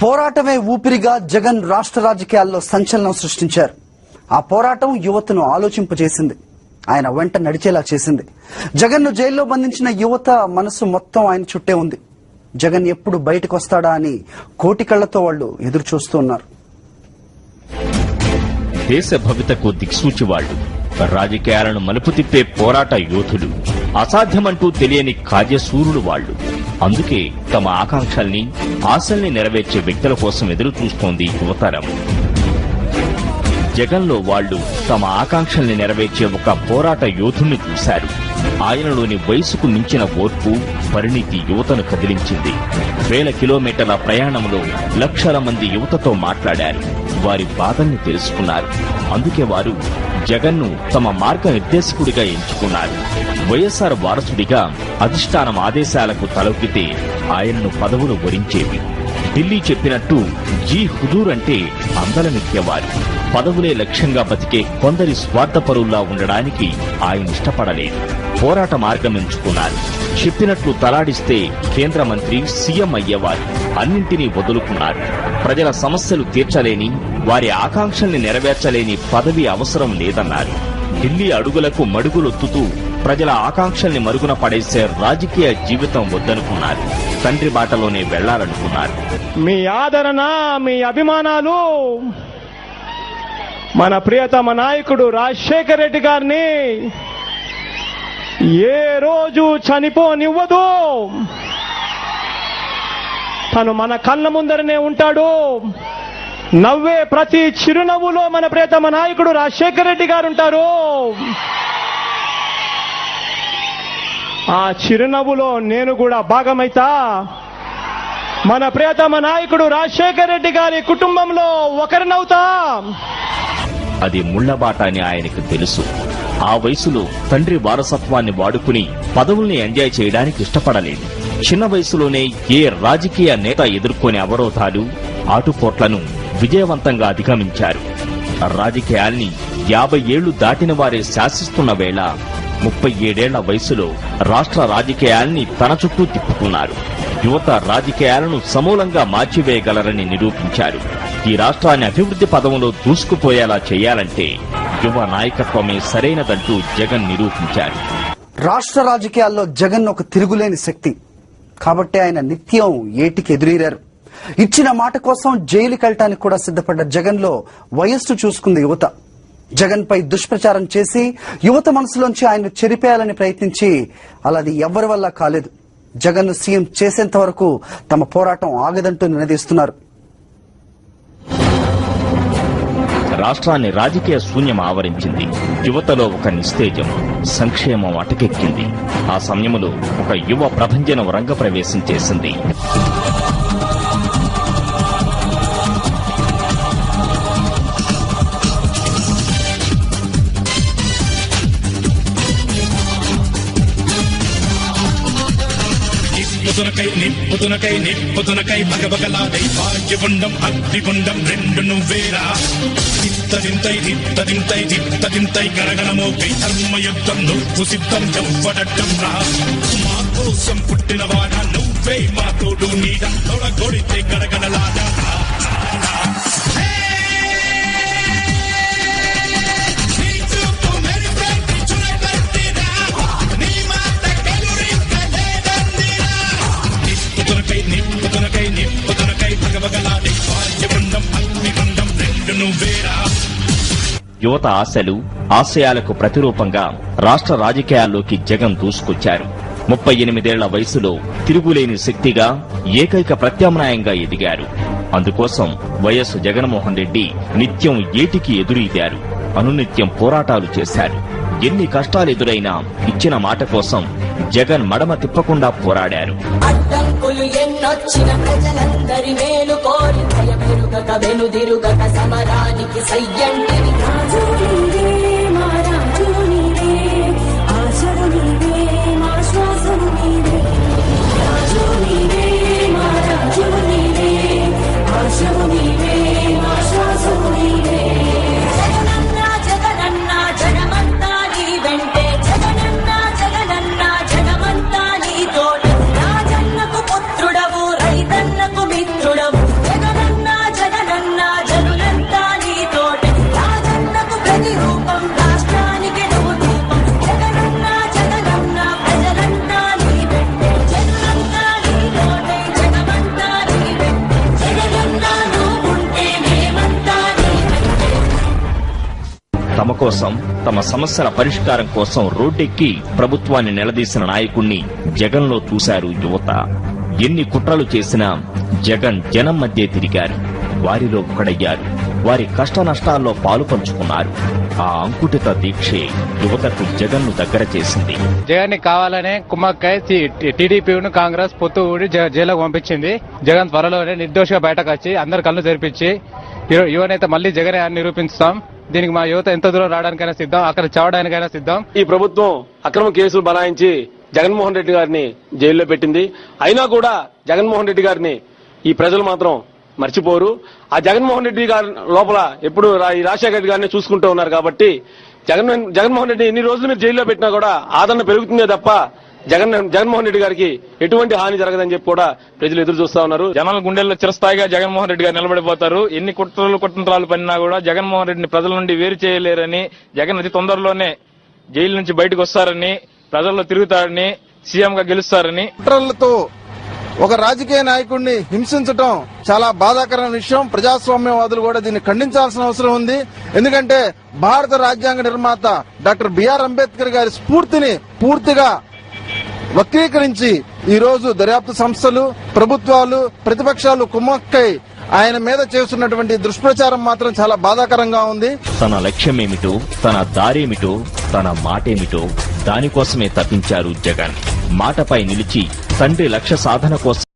పోరాటమే ఊపిరిగా జగన్ రాష్ట్ర రాజకీయాల్లో సంచలనం సృష్టించారు. ఆ పోరాటం యువతను ఆలోచింపజేసింది, ఆయన వెంట నడిచేలా చేసింది. జగన్ ను జైల్లో బంధించిన యువత మనసు మొత్తం ఆయన చుట్టే ఉంది. జగన్ ఎప్పుడు బయటకు వస్తాడా అని కోటి కళ్లతో వాళ్ళు ఎదురు చూస్తూ ఉన్నారు. దేశ భవితకు దిక్సూచి వాళ్లు, రాజకీయాలను మలుపు తిప్పే పోరాట యోధులు, అసాధ్యమంటూ తెలియని కార్యశూరులు వాళ్లు. అందుకే తమ ఆకాంక్షల్ని, ఆశల్ని నెరవేర్చే వ్యక్తుల కోసం ఎదురు చూస్తోంది యువతరం. జగన్లో వాళ్లు తమ ఆకాంక్షల్ని నెరవేర్చే ఒక పోరాట యోధుణ్ణి చూశారు. ఆయనలోని వయసుకు మించిన ఓర్పు, పరిణితి యువతను కదిలించింది. వేల కిలోమీటర్ల ప్రయాణంలో లక్షల మంది యువతతో మాట్లాడారు, వారి బాధల్ని తెలుసుకున్నారు. అందుకే వారు జగన్ను తమ మార్గనిర్దేశకుడిగా ఎంచుకున్నారు. వైఎస్ఆర్ వారసుడిగా అధిష్టానం ఆదేశాలకు తలొగ్గితే ఆయనను పదవులు వరించేవి. ఢిల్లీ చెప్పినట్టు జీ హుజూర్ అంటే అందలమెక్కేవారు. పదవులే లక్ష్యంగా బతికే కొందరి స్వార్థపరుల్లా ఉండడానికి ఆయన ఇష్టపడలేదు. పోరాట మార్గం ఎంచుకున్నారు. చెప్పినట్లు తలాడిస్తే కేంద్ర మంత్రి, సీఎం అయ్యేవారు. అన్నింటినీ వదులుకున్నారు. ప్రజల సమస్యలు తీర్చలేని, వారి ఆకాంక్షల్ని నెరవేర్చలేని పదవి అవసరం లేదన్నారు. ఢిల్లీ అడుగులకు మడుగులొత్తుతూ ప్రజల ఆకాంక్షల్ని మరుగున పడేసే రాజకీయ జీవితం వద్దనుకున్నారు. తండ్రి బాటలోనే వెళ్లాలనుకున్నారు. మీ ఆదరణ, మీ అభిమానాలు మన ప్రియతమ నాయకుడు రాజశేఖర రెడ్డి గారిని ఏ రోజు చనిపోనివ్వదు. తను మన కళ్ళ ముందరనే ఉంటాడు. నవ్వే ప్రతి చిరునవ్వులో మన ప్రియతమ నాయకుడు రాజశేఖర రెడ్డి గారు ఉంటారు. ఆ చిరునవ్వులో నేను కూడా భాగమైతా. మన ప్రియతమ నాయకుడు రాజశేఖర రెడ్డి గారి కుటుంబంలో ఒకరినవుతా. అది ముళ్లబాట అని ఆయనకు తెలుసు. ఆ వయసులో తండ్రి వారసత్వాన్ని వాడుకుని పదవుల్ని ఎంజాయ్ చేయడానికి ఇష్టపడలేదు. చిన్న వయసులోనే ఏ రాజకీయ నేత ఎదుర్కొనే అవరోధాలు, ఆటుపోట్లను విజయవంతంగా అధిగమించారు. రాజకీయాల్ని 50 ఏళ్లు దాటిన వారే శాసిస్తున్న వేళ 37 ఏళ్ల వయసులో రాష్ట్ర రాజకీయాల్ని తన చుట్టూ తిప్పుకున్నారు. యువత రాజకీయాలను సమూలంగా మార్చివేయగలరని నిరూపించారు. ఈ రాష్ట్రాన్ని అభివృద్ధి పదంలో దూసుకుపోయేలా చేయాలంటే యువ నాయకత్వమే సరైనదంటూ జగన్ నిరూపించారు. రాష్ట్ర రాజకీయాల్లో జగన్ ఒక తిరుగులేని శక్తి. కాబట్టి ఆయన నిత్యం ఏటికి ఎదురీరారు. ఇచ్చిన మాట కోసం జైలుకి వెళ్ళటానికి కూడా సిద్ధపడ్డ జగన్ లో వయస్సు చూసుకుంది యువత. జగన్ పై దుష్ప్రచారం చేసి యువత మనసులోంచి ఆయన చెరిపేయాలని ప్రయత్నించి అలాది ఎవరి వల్ల కాలేదు. జగన్ ను సీఎం చేసేంత వరకు తమ పోరాటం ఆగదంటూ నినదీస్తున్నారు. రాష్ట్రాన్ని రాజకీయ శూన్యం ఆవరించింది. యువతలో ఒక నిస్తేజం, సంక్షేమం అటకెక్కింది. ఆ సమయంలో ఒక యువ ప్రభంజనం రంగప్రవేశం చేసింది. నిప్పుతునకై బగబగలాడై భాగ్యగుండం అగ్నిగుండం రెండు నువ్వేరా. దిత్తదింతై గరగణమోకై ధర్మయుద్ధం నువ్వు సిద్ధం ఎవ్వడట్టం రా. మా కోసం పుట్టినవాడా నువ్వే మా తోడు నీడ. తొడగొడితే గరగణలాడా. యువత ఆశలు, ఆశయాలకు ప్రతిరూపంగా రాష్ట్ర రాజకీయాల్లోకి జగన్ దూసుకొచ్చారు. 38 ఏళ్ల వయసులో తిరుగులేని శక్తిగా, ఏకైక ప్రత్యామ్నాయంగా ఎదిగారు. అందుకోసం వైఎస్ జగన్మోహన్ రెడ్డి నిత్యం ఏటికి ఎదురీదారు. అనునిత్యం పోరాటాలు చేశారు. ఎన్ని కష్టాలు ఎదురైనా ఇచ్చిన మాట కోసం జగన్ మడమ తిప్పకుండా పోరాడారు. అడ్డంకులు ఎన్నొచ్చిన ప్రజలందరి మేలు కోరి భయమెరుగక వెనుదిరుగక సమరానికి సయ్యంటిని. రాజు నీవే, మా రాజు నీవే, ఆశలు నీవే, మా శ్వాసలు నీవే. రాజు నీవే, మా రాజు నీవే, ఆశలు నీవే, మా శ్వాసలు నీవే. జగనన్నా జగనన్నా జనమంతా నీ వెంటే. జగనన్నా జగనన్నా జనమంతా నీ తోడు. రాజన్నకు పుత్రుడవు, రైతన్నకు మిత్రుడవు. జగన్ కోసం, తమ సమస్యల పరిష్కారం కోసం రోడ్డెక్కి ప్రభుత్వాన్ని నిలదీసిన నాయకుణ్ణి జగన్లో చూశారు యువత. ఎన్ని కుట్రలు చేసినా జగన్ జనం మధ్య తిరిగారు, వారిలో ఒకడయ్యారు, వారి కష్ట నష్టాల్లో పాలు పంచుకున్నారు. ఆ అంకుటిత దీక్షే యువతకు జగన్ ను దగ్గర చేసింది. జగన్ ని కావాలనే కుమ్మక్కై టీడీపీను కాంగ్రెస్ పొత్తు ఊడి జైలుకు పంపించింది. జగన్ త్వరలోనే నిర్దోషిగా బయటకు వచ్చి అందరు కళ్ళు తెరిపించి యువనేత మళ్లీ జగన్ నిరూపిస్తాం. దీనికి మా యువత ఎంత దూరం రావడానికైనా సిద్ధం, అక్కడ చావడానికైనా సిద్ధం. ఈ ప్రభుత్వం అక్రమ కేసులు బనాయించి జగన్మోహన్ రెడ్డి గారిని జైల్లో పెట్టింది. అయినా కూడా జగన్మోహన్ రెడ్డి గారిని ఈ ప్రజలు మాత్రం మర్చిపోరు. ఆ జగన్మోహన్ రెడ్డి గారి లోపల ఎప్పుడు ఈ రాజశేఖర రెడ్డి గారిని చూసుకుంటూ ఉన్నారు. కాబట్టి జగన్మోహన్ రెడ్డి ఎన్ని రోజులు మీరు జైల్లో పెట్టినా కూడా ఆదరణ పెరుగుతుందే తప్ప జగన్మోహన్ రెడ్డి గారికి ఎటువంటి హాని జరగదని చెప్పి కూడా ప్రజలు ఎదురు చూస్తా ఉన్నారు. జనాల గుండెల్లో చిరస్థాయిగా జగన్మోహన్ రెడ్డి గారు నిలబడిపోతారు. ఎన్ని కుట్రలు పడినా కూడా జగన్మోహన్ రెడ్డిని ప్రజల నుండి వేరు చేయలేరని, జగన్ అతి తొందరలోనే జైలు నుంచి బయటకు వస్తారని, ప్రజల్లో తిరుగుతారని, సీఎం గా గెలుస్తారని. కుట్రలతో ఒక రాజకీయ నాయకుడిని హింసించడం చాలా బాధాకరమైన విషయం. ప్రజాస్వామ్యవాదులు కూడా దీన్ని ఖండించాల్సిన అవసరం ఉంది. ఎందుకంటే భారత రాజ్యాంగ నిర్మాత డాక్టర్ బిఆర్ అంబేద్కర్ గారి స్ఫూర్తిని పూర్తిగా వక్రీకరించి ఈ రోజు దర్యాప్తు సంస్థలు, ప్రభుత్వాలు, ప్రతిపక్షాలు కుమ్మక్కై ఆయన మీద చేస్తున్నటువంటి దుష్ప్రచారం మాత్రం చాలా బాధాకరంగా ఉంది. తన లక్ష్యమేమిటో, తన దారేమిటో, తన మాటేమిటో దానికోసమే తప్పించారు జగన్. మాటపై నిలిచి తండ్రి లక్ష్య సాధన కోసం